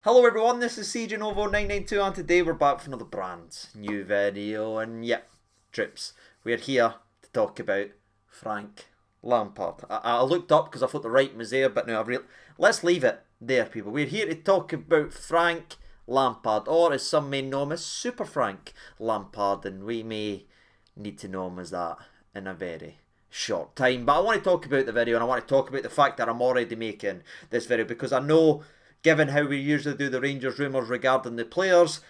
Hello everyone, this is CJNovo992 and today we're back for another brand new video and trips. We're here to talk about Frank Lampard. I looked up because I thought the writing was there, but no, let's leave it there, people. We're here to talk about Frank Lampard, or as some may know him as Super Frank Lampard, and we may need to know him as that in a very short time. But I want to talk about the video and I want to talk about the fact that I'm already making this video because I know, given how we usually do the Rangers rumours regarding the players,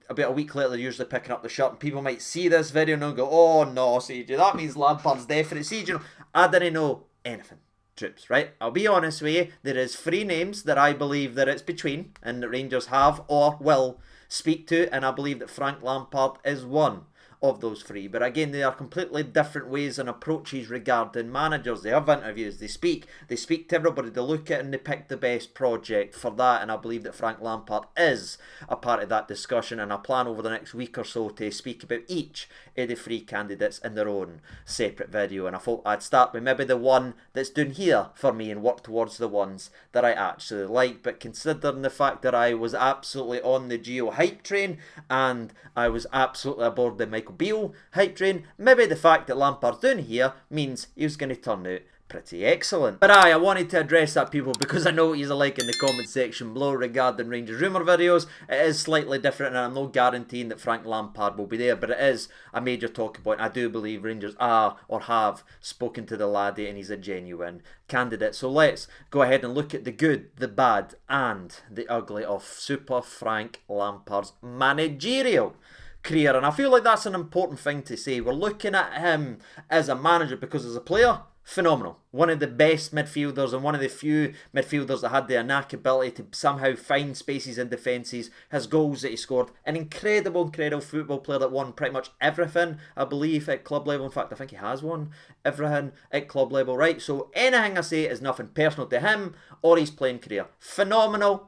about a week later they're usually picking up the shirt and people might see this video and they'll go, oh no, CJ, that means Lampard's definite. CJ, I didn't know anything. Troops, right? I'll be honest with you, there is three names that I believe that it's between and the Rangers have or will speak to, and I believe that Frank Lampard is one of those three. But again, they are completely different ways and approaches regarding managers. They have interviews, they speak to everybody, they look at it and they pick the best project for that, and I believe that Frank Lampard is a part of that discussion, and I plan over the next week or so to speak about each of the three candidates in their own separate video. And I thought I'd start with maybe the one that's down here for me and work towards the ones that I actually like. But considering the fact that I was absolutely on the Gio hype train and I was absolutely aboard the Michael Beale hype train, maybe the fact that Lampard's down here means he was going to turn out pretty excellent. But I wanted to address that, people, because I know what you're like in the comment section below regarding Rangers rumour videos. It is slightly different and I'm not guaranteeing that Frank Lampard will be there, but it is a major talking point. I do believe Rangers are or have spoken to the laddie and he's a genuine candidate. So let's go ahead and look at the good, the bad and the ugly of Super Frank Lampard's managerial career. And I feel like that's an important thing to say. We're looking at him as a manager because as a player, phenomenal. One of the best midfielders and one of the few midfielders that had the innate ability to somehow find spaces in defences. His goals that he scored. An incredible football player that won pretty much everything, I believe, at club level. In fact, I think he has won everything at club level, right? So anything I say is nothing personal to him or his playing career. Phenomenal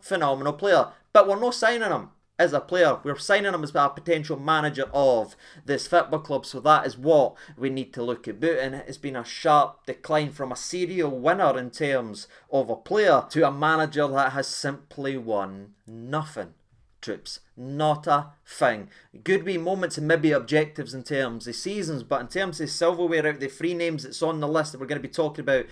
player. But we're not signing him as a player, we're signing him as a potential manager of this football club, so that is what we need to look about. And it has been a sharp decline from a serial winner in terms of a player to a manager that has simply won nothing. Troops, not a thing. Good wee moments and maybe objectives in terms of seasons, but in terms of silverware, out of the three names that's on the list that we're going to be talking about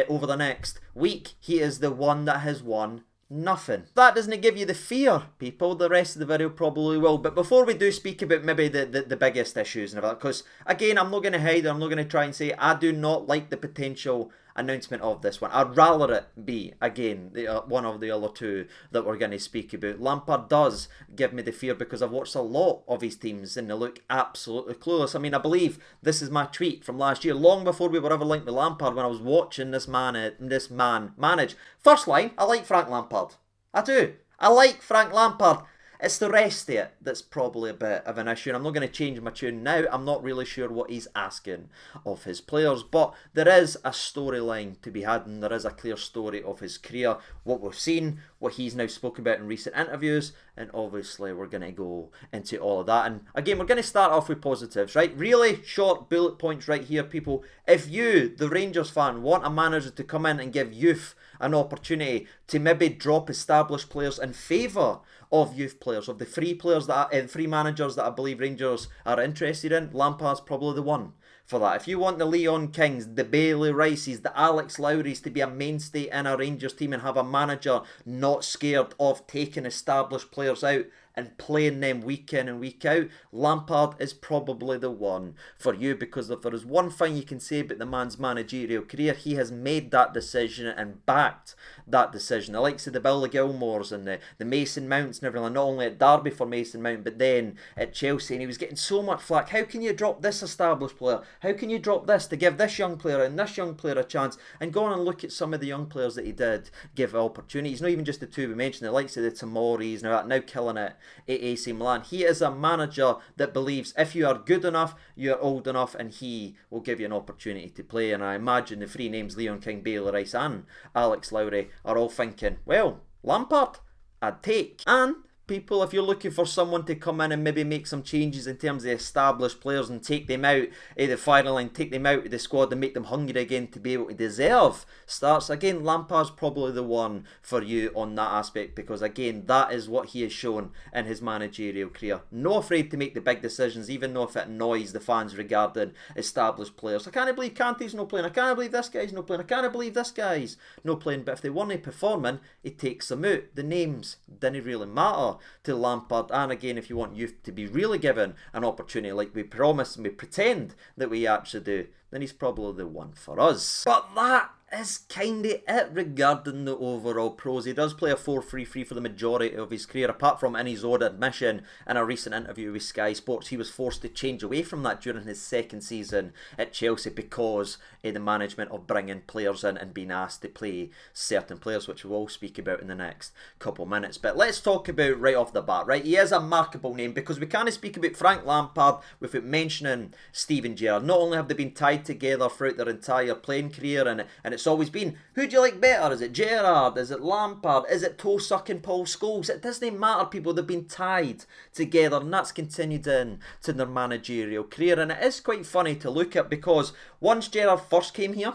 over the next week, he is the one that has won nothing. That doesn't give you the fear, people. The rest of the video probably will. But before we do speak about maybe the biggest issues and all that, because again, I'm not going to hide, I'm not going to try and say I do not like the potential announcement of this one. I'd rather it be, again, one of the other two that we're going to speak about. Lampard does give me the fear because I've watched a lot of his teams and they look absolutely clueless. I mean, I believe this is my tweet from last year, long before we were ever linked with Lampard, when I was watching this man manage. First line, I like Frank Lampard. I do. I like Frank Lampard. It's the rest of it that's probably a bit of an issue, and I'm not going to change my tune now. I'm not really sure what he's asking of his players, but there is a storyline to be had, and there is a clear story of his career, what we've seen, what he's now spoken about in recent interviews, and obviously we're going to go into all of that. And again, we're going to start off with positives, right? Really short bullet points right here, people. If you, the Rangers fan, want a manager to come in and give youth an opportunity to maybe drop established players in favour of youth players, of the three managers that I believe Rangers are interested in, Lampard's probably the one for that. If you want the Leon Kings, the Bailey Rices, the Alex Lowrys to be a mainstay in a Rangers team and have a manager not scared of taking established players out and playing them week in and week out, Lampard is probably the one for you, because if there is one thing you can say about the man's managerial career, he has made that decision and backed that decision. The likes of the Billy Gilmores and the Mason Mounts and everything, not only at Derby for Mason Mount, but then at Chelsea, and he was getting so much flack. How can you drop this established player? How can you drop this to give this young player and this young player a chance? And go on and look at some of the young players that he did give opportunities, not even just the two we mentioned, the likes of the Tamoris, now killing it at AC Milan. He is a manager that believes if you are good enough, you are old enough, and he will give you an opportunity to play. And I imagine the three names, Leon King, Bailey Rice and Alex Lowry, are all thinking, well, Lampard, I'd take. And people, if you're looking for someone to come in and maybe make some changes in terms of established players and take them out of the final line, take them out of the squad and make them hungry again to be able to deserve starts, again, Lampard's probably the one for you on that aspect, because again, that is what he has shown in his managerial career. No afraid to make the big decisions, even though if it annoys the fans regarding established players. I can't believe Kante's not playing, I can't believe this guy's not playing, I can't believe this guy's not playing, but if they weren't performing, he takes them out. The names didn't really matter to Lampard, and again, if you want youth to be really given an opportunity like we promise and we pretend that we actually do, then he's probably the one for us. But that is kind of it regarding the overall pros. He does play a 4-3-3 for the majority of his career, apart from in his own admission in a recent interview with Sky Sports. He was forced to change away from that during his second season at Chelsea because of the management of bringing players in and being asked to play certain players, which we'll speak about in the next couple of minutes. But let's talk about right off the bat, right? He is a markable name because we can't speak about Frank Lampard without mentioning Steven Gerrard. Not only have they been tied together throughout their entire playing career, and it's always been, who do you like better? Is it Gerrard? Is it Lampard? Is it toe-sucking Paul Scholes? It doesn't matter, people. They've been tied together, and that's continued in to their managerial career. And it is quite funny to look at, because once Gerrard first came here,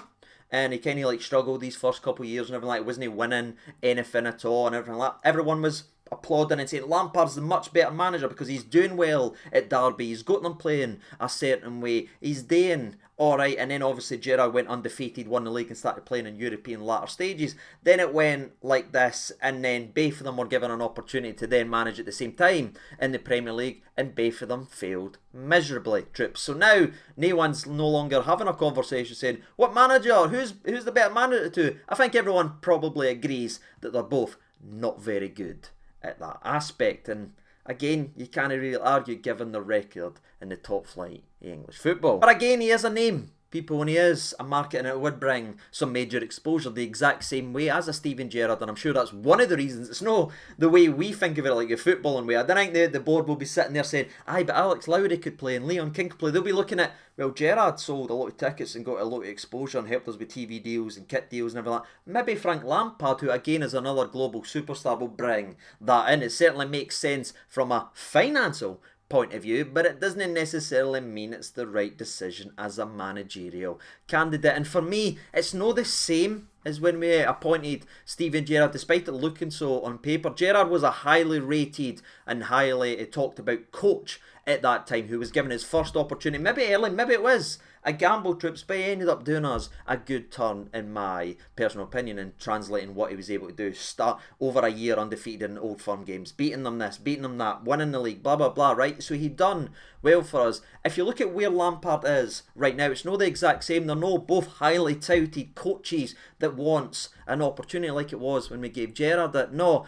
and he kind of like struggled these first couple of years and everything, like, wasn't he winning anything at all and everything like that, everyone was applauding and saying Lampard's the much better manager because he's doing well at Derby, he's got them playing a certain way, he's doing alright. And then obviously Gerrard went undefeated, won the league and started playing in European latter stages. Then it went like this, and then both of them were given an opportunity to then manage at the same time in the Premier League, and both of them failed miserably, troops. So now no one's no longer having a conversation saying what manager, who's the better manager to. I think everyone probably agrees that they're both not very good at that aspect, and again, you can't really argue given the record in the top flight of English football. But again, he is a name, people, and he is a market, and it would bring some major exposure the exact same way as a Steven Gerrard, and I'm sure that's one of the reasons. It's no the way we think of it, like a footballing way. I don't think the board will be sitting there saying, aye, but Alex Lowry could play and Leon King could play. They'll be looking at, well, Gerrard sold a lot of tickets and got a lot of exposure and helped us with TV deals and kit deals and everything like that. Maybe Frank Lampard, who again is another global superstar, will bring that in. It certainly makes sense from a financial point of view, but it doesn't necessarily mean it's the right decision as a managerial candidate. And for me, it's no the same as when we appointed Steven Gerrard, despite it looking so on paper. Gerrard was a highly rated and highly talked about coach at that time, who was given his first opportunity, maybe early, maybe it was a gamble, troops, but he ended up doing us a good turn, in my personal opinion, in translating what he was able to do. Start over a year undefeated in Old Firm games, beating them this, beating them that, winning the league, blah blah blah, right? So he done well for us. If you look at where Lampard is right now, it's not the exact same. They're not both highly touted coaches that wants an opportunity like it was when we gave Gerrard that. No,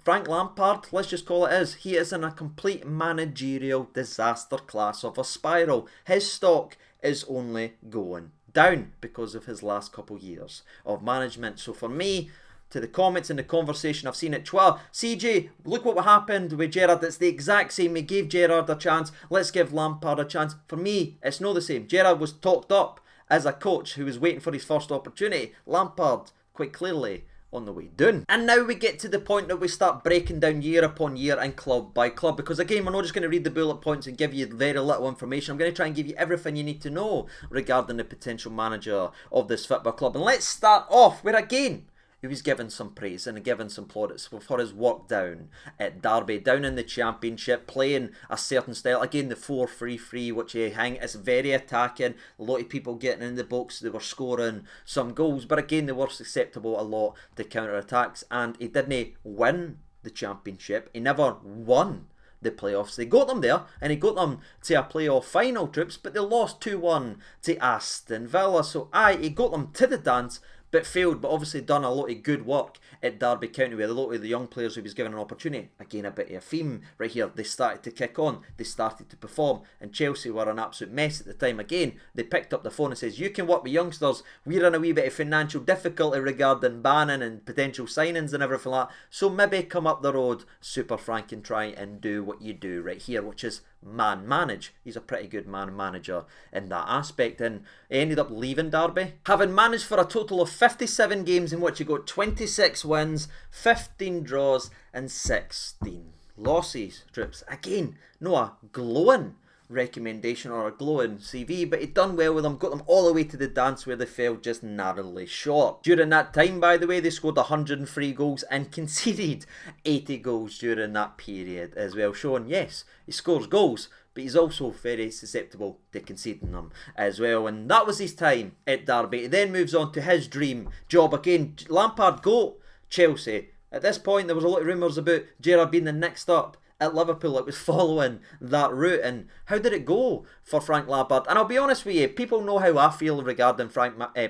Frank Lampard, let's just call it as, he is in a complete managerial disaster class of a spiral. His stock is only going down because of his last couple years of management. So for me, to the comments and the conversation I've seen at Twitter, CJ, look what happened with Gerrard. It's the exact same. We gave Gerrard a chance, let's give Lampard a chance. For me, it's not the same. Gerrard was talked up as a coach who was waiting for his first opportunity. Lampard, quite clearly, on the way down. And now we get to the point that we start breaking down year upon year and club by club, because again, we're not just going to read the bullet points and give you very little information. I'm going to try and give you everything you need to know regarding the potential manager of this football club. And let's start off where, again, he was given some praise and given some plaudits for his work down at Derby, down in the Championship, playing a certain style. Again, the 4-3-3, which he hang, it's very attacking. A lot of people getting in the box, they were scoring some goals, but again, they were susceptible a lot to counter-attacks, and he didn't win the Championship. He never won the playoffs. They got them there, and he got them to a playoff final, troops, but they lost 2-1 to Aston Villa. So aye, he got them to the dance, but failed, but obviously done a lot of good work at Derby County with a lot of the young players who was given an opportunity. Again, a bit of a theme right here. They started to kick on, they started to perform, and Chelsea were an absolute mess at the time. Again, they picked up the phone and says, you can work with youngsters, we're in a wee bit of financial difficulty regarding banning and potential signings and everything like that, so maybe come up the road, Super Frank, and try and do what you do right here, which is man manage. He's a pretty good man manager in that aspect, and he ended up leaving Derby, having managed for a total of 57 games in which he got 26 wins, 15 draws and 16 losses, Trips. Again, no a glowing recommendation or a glowing CV, but he'd done well with them, got them all the way to the dance where they fell just narrowly short. During that time, by the way, they scored 103 goals and conceded 80 goals during that period as well, showing, yes, he scores goals, but he's also very susceptible to conceding them as well. And that was his time at Derby. He then moves on to his dream job again. Lampard go Chelsea. At this point, there was a lot of rumours about Gerrard being the next up at Liverpool. It was following that route. And how did it go for Frank Lampard? And I'll be honest with you, people know how I feel regarding Frank Lampard,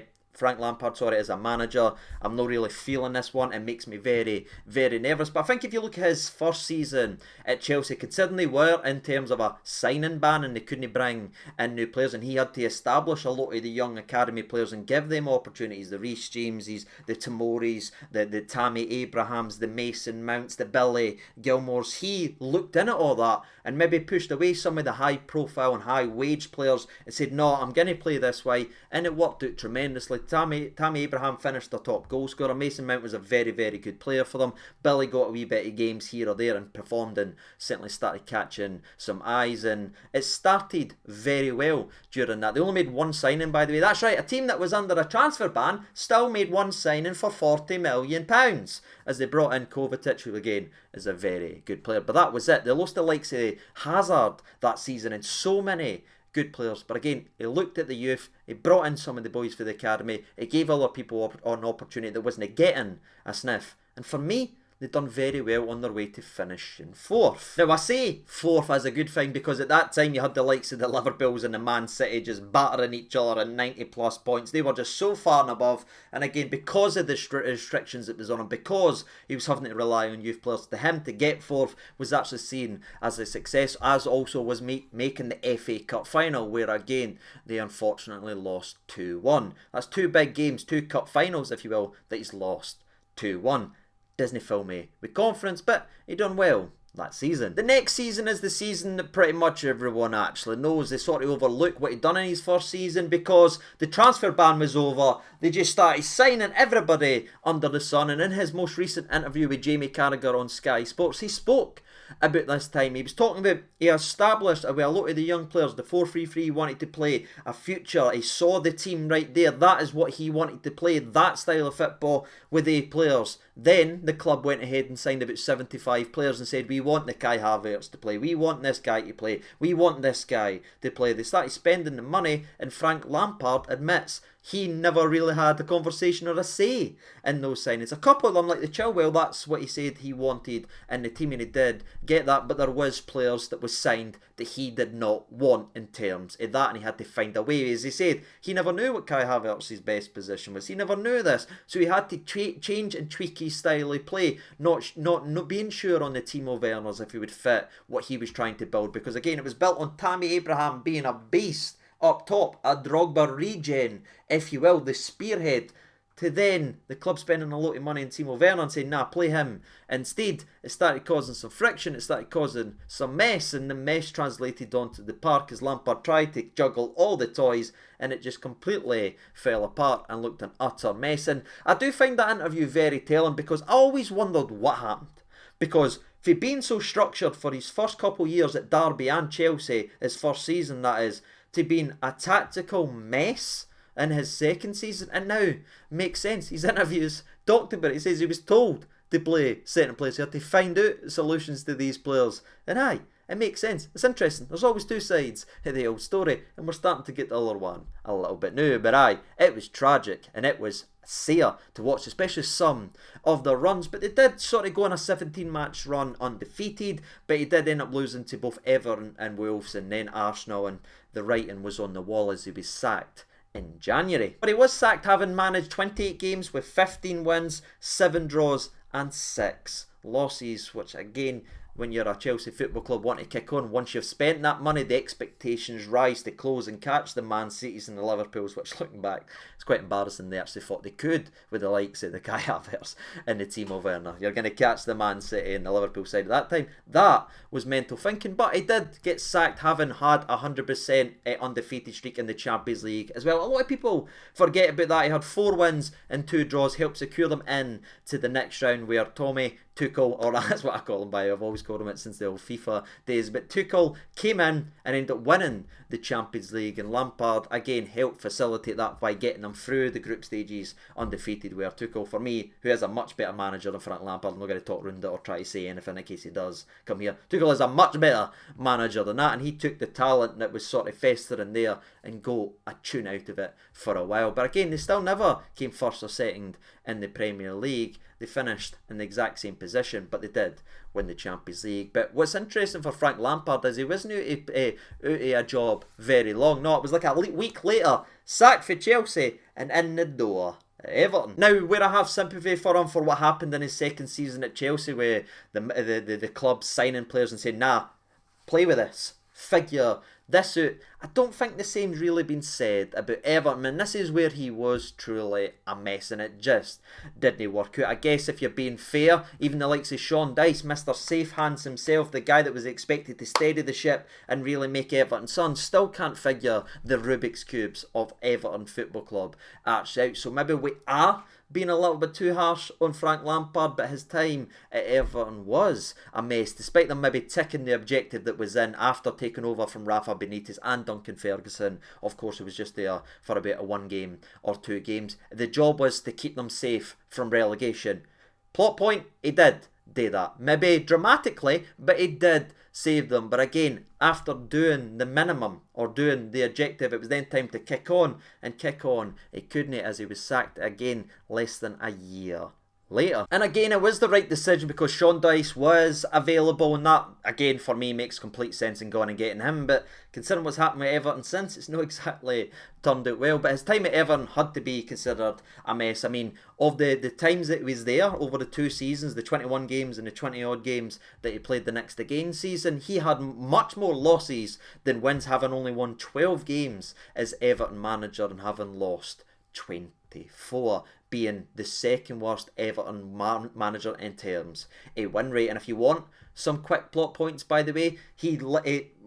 as a manager. I'm not really feeling this one. It makes me very, very nervous. But I think if you look at his first season at Chelsea, considering they were in terms of a signing ban and they couldn't bring in new players, and he had to establish a lot of the young academy players and give them opportunities, the Reece Jameses, the Tomores, the Tammy Abrahams, the Mason Mounts, the Billy Gilmores. He looked in at all that and maybe pushed away some of the high profile and high wage players and said, no, I'm going to play this way, and it worked out tremendously. Tammy Abraham finished the top goal scorer. Mason Mount was a very, very good player for them. Billy got a wee bit of games here or there and performed and certainly started catching some eyes, and it started very well during that. They only made one signing, by the way. That's right, a team that was under a transfer ban still made one signing for £40 million as they brought in Kovacic, who again is a very good player. But that was it. They lost the likes of Hazard that season and so many good players. But again, he looked at the youth, he brought in some of the boys for the academy, he gave other people an opportunity that wasn't getting a sniff. And for me, they've done very well on their way to finishing fourth. Now I say fourth as a good thing because at that time you had the likes of the Liverpools and the Man City just battering each other at 90 plus points. They were just so far and above, and again because of the restrictions that was on him, because he was having to rely on youth players, to him to get fourth was actually seen as a success, as also was making the FA Cup final, where again they unfortunately lost 2-1. That's two big games, two cup finals if you will, that he's lost 2-1. Disney fill me with confidence, but he done well that season. The next season is the season that pretty much everyone actually knows. They sort of overlook what he'd done in his first season because the transfer ban was over. They just started signing everybody under the sun, and in his most recent interview with Jamie Carragher on Sky Sports, he spoke about this time. He was talking about he established with a lot of the young players the 4-3-3 he wanted to play, a future. He saw the team right there. That is what he wanted to play, that style of football with the players. Then the club went ahead and signed about 75 players and said, we want the Kai Havertz to play, we want this guy to play, we want this guy to play. They started spending the money, and Frank Lampard admits he never really had a conversation or a say in those signings. A couple of them, like the Chilwell, that's what he said he wanted in the team, and he did get that, but there was players that was signed that he did not want in terms of that, and he had to find a way. As he said, he never knew what Kai Havertz's best position was. He never knew this, so he had to change and tweak his style of play, not being sure on the team of Werners if he would fit what he was trying to build, because again, it was built on Tammy Abraham being a beast up top, a Drogba regen, if you will, the spearhead, to then the club spending a lot of money on Timo Werner and saying, nah, play him instead. It started causing some friction, it started causing some mess, and the mess translated onto the park as Lampard tried to juggle all the toys, and it just completely fell apart and looked an utter mess. And I do find that interview very telling, because I always wondered what happened. Because if he'd been so structured for his first couple of years at Derby and Chelsea, his first season that is, to being a tactical mess in his second season, and now makes sense. His interviews talked about it. He says he was told to play second place. He had to find out solutions to these players, and aye, it makes sense. It's interesting. There's always two sides of the old story, and we're starting to get the other one a little bit new. But aye, it was tragic, and it was sear to watch, especially some of the runs. But they did sort of go on a 17-match run undefeated, but he did end up losing to both Everton and Wolves, and then Arsenal, and the writing was on the wall as he was sacked in January. But he was sacked having managed 28 games with 15 wins, 7 draws and 6 losses, which again, when you're a Chelsea Football Club, want to kick on. Once you've spent that money, the expectations rise to close and catch the Man Cities and the Liverpools, which looking back, it's quite embarrassing. They actually thought they could with the likes of the Kai Havertz and the Timo Werner. You're going to catch the Man City and the Liverpool side at that time. That was mental thinking, but he did get sacked having had a 100% undefeated streak in the Champions League as well. A lot of people forget about that. He had 4 wins and 2 draws, helped secure them in to the next round, where Tommy Tuchel, or that's what I call him by, I've always called him it since the old FIFA days, but Tuchel came in and ended up winning the Champions League, and Lampard again helped facilitate that by getting them through the group stages undefeated, where Tuchel, for me, who is a much better manager than Frank Lampard, I'm not going to talk around it or try to say anything in case he does come here, Tuchel is a much better manager than that, and he took the talent that was sort of festering there and got a tune out of it for a while. But again, they still never came first or second in the Premier League. They finished in the exact same position, but they did win the Champions League. But what's interesting for Frank Lampard is he wasn't out of a job very long. No, it was like a week later, sacked for Chelsea and in the door Everton. Now, where I have sympathy for him for what happened in his second season at Chelsea, where the club signing players and saying, nah, play with this, figure this out, I don't think the same's really been said about Everton, and this is where he was truly a mess, and it just didn't work out. I guess if you're being fair, even the likes of Sean Dyche, Mr. Safe Hands himself, the guy that was expected to steady the ship and really make Everton son, still can't figure the Rubik's Cubes of Everton Football Club arched out. So maybe we are being a little bit too harsh on Frank Lampard, but his time at Everton was a mess, despite them maybe ticking the objective that was in after taking over from Rafa Benitez and Duncan Ferguson. Of course, he was just there for about a 1 game or 2 games. The job was to keep them safe from relegation. Plot point, he did do that. Maybe dramatically, but he did save them. But again, after doing the minimum or doing the objective, it was then time to kick on, and kick on he couldn't, as he was sacked again less than a year later. And again, it was the right decision because Sean Dyche was available, and that again for me makes complete sense in going and getting him. But considering what's happened with Everton since, it's not exactly turned out well. But his time at Everton had to be considered a mess. I mean, of the times that he was there over the 2 seasons, the 21 games and the 20 odd games that he played the next again season, he had much more losses than wins, having only won 12 games as Everton manager and having lost 24, being the second worst Everton manager in terms of win rate. And if you want some quick plot points, by the way, he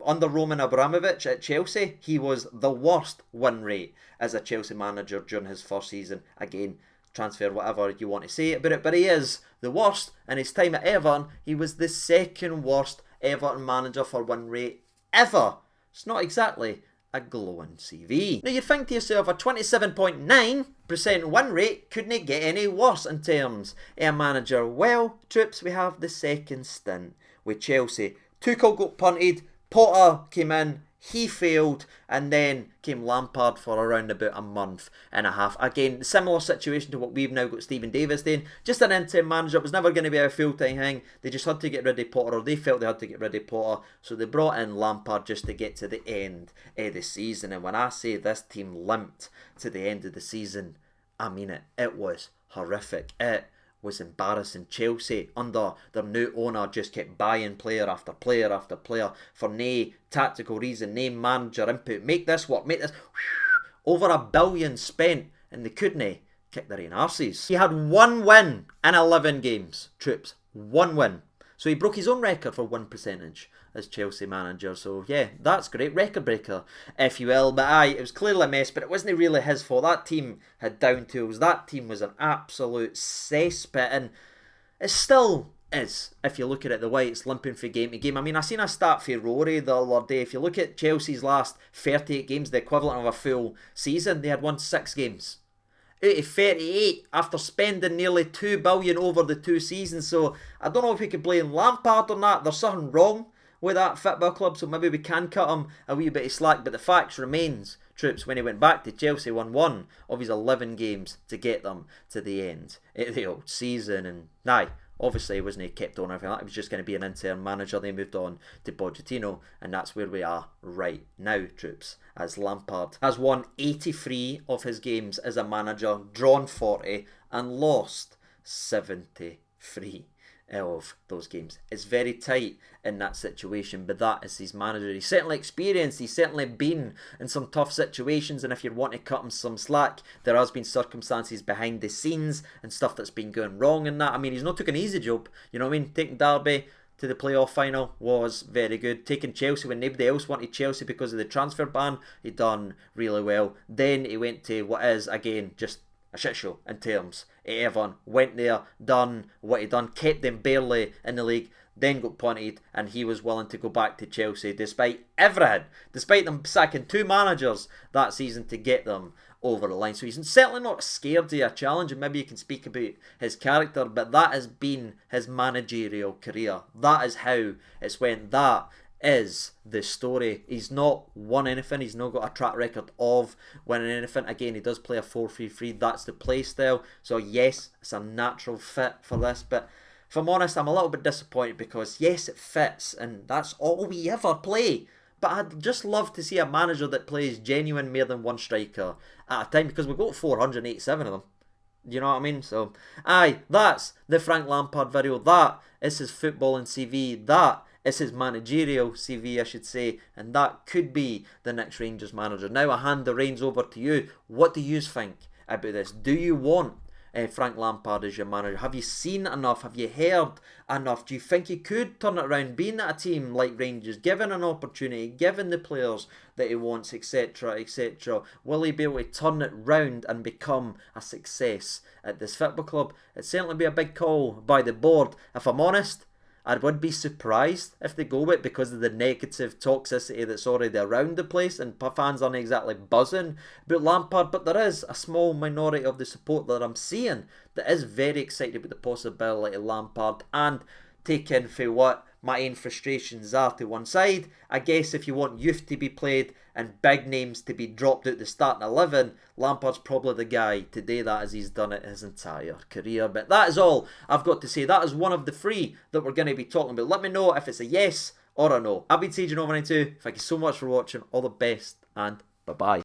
under Roman Abramovich at Chelsea, he was the worst win rate as a Chelsea manager during his first season. Again, transfer whatever you want to say about it, but he is the worst. In his time at Everton, he was the second worst Everton manager for win rate ever. It's not exactly a glowing CV. Now you'd think to yourself, a 27.9% win rate couldn't get any worse in terms of a manager. Well, troops, we have the second stint with Chelsea. Tuchel got punted, Potter came in, he failed, and then came Lampard for around about a month and a half. Again, similar situation to what we've now got Stephen Davis doing. Just an interim manager. It was never going to be a full-time thing. They just had to get rid of Potter, or they felt they had to get rid of Potter, so they brought in Lampard just to get to the end of the season. And when I say this team limped to the end of the season, I mean it. It was horrific. It was embarrassing. Chelsea, under their new owner, just kept buying player after player after player for no tactical reason, no manager input. Make this work, make this. Over $1 billion spent, and they couldn't kick their own arses. He had 1 win in 11 games, troops. 1 win. So he broke his own record for win percentage as Chelsea manager. So yeah, that's great. Record breaker, if you will. But aye, it was clearly a mess, but it wasn't really his fault. That team had down tools. That team was an absolute cesspit, and it still is, if you look at it the way it's limping from game to game. I mean, I seen a stat for Rory the other day. If you look at Chelsea's last 38 games, the equivalent of a full season, they had won 6 games out of 38 after spending nearly $2 billion over the 2 seasons. So I don't know if we could blame Lampard on that. There's something wrong with that football club, so maybe we can cut him a wee bit of slack. But the fact remains, troops, when he went back to Chelsea, won 1 of his 11 games to get them to the end of the old season. And aye, obviously he wasn't kept on or anything like that. He was just going to be an interim manager. They moved on to Pochettino, and that's where we are right now, troops, as Lampard has won 83 of his games as a manager, drawn 40 and lost 73 of those games. It's very tight in that situation, but that is his manager. He's certainly experienced, he's certainly been in some tough situations, and if you want to cut him some slack, there has been circumstances behind the scenes and stuff that's been going wrong in that. I mean, he's not took an easy job, you know what I mean? Taking Derby to the playoff final was very good. Taking Chelsea when nobody else wanted Chelsea because of the transfer ban, he done really well. Then he went to what is, again, just a shit show in terms of Everton. Went there, done what he done, kept them barely in the league, then got punted, and he was willing to go back to Chelsea despite everything, despite them sacking 2 managers that season to get them over the line. So he's certainly not scared of a challenge, and maybe you can speak about his character, but that has been his managerial career. That is how it's went. That is the story. He's not won anything. He's not got a track record of winning anything. Again, he does play a 4-3-3. That's the play style. So yes, it's a natural fit for this. But if I'm honest, I'm a little bit disappointed because yes, it fits and that's all we ever play. But I'd just love to see a manager that plays genuine more than one striker at a time, because we've got 487 of them. You know what I mean? So, aye, that's the Frank Lampard video. That is his footballing CV. That is his managerial CV, I should say. And that could be the next Rangers manager. Now I hand the reins over to you. What do you think about this? Do you want Frank Lampard as your manager? Have you seen enough? Have you heard enough? Do you think he could turn it around, being at a team like Rangers, given an opportunity, given the players that he wants, etc, etc? Will he be able to turn it round and become a success at this football club? It'd certainly be a big call by the board. If I'm honest, I would be surprised if they go with it because of the negative toxicity that's already around the place, and fans aren't exactly buzzing about Lampard. But there is a small minority of the support that I'm seeing that is very excited about the possibility of Lampard, and taking for what my own frustrations are to one side. I guess if you want youth to be played and big names to be dropped out the starting 11, Lampard's probably the guy to do that, as he's done it his entire career. But that is all I've got to say. That is one of the 3 that we're going to be talking about. Let me know if it's a yes or a no. I've been Sage Over 92. Thank you so much for watching. All the best and bye bye.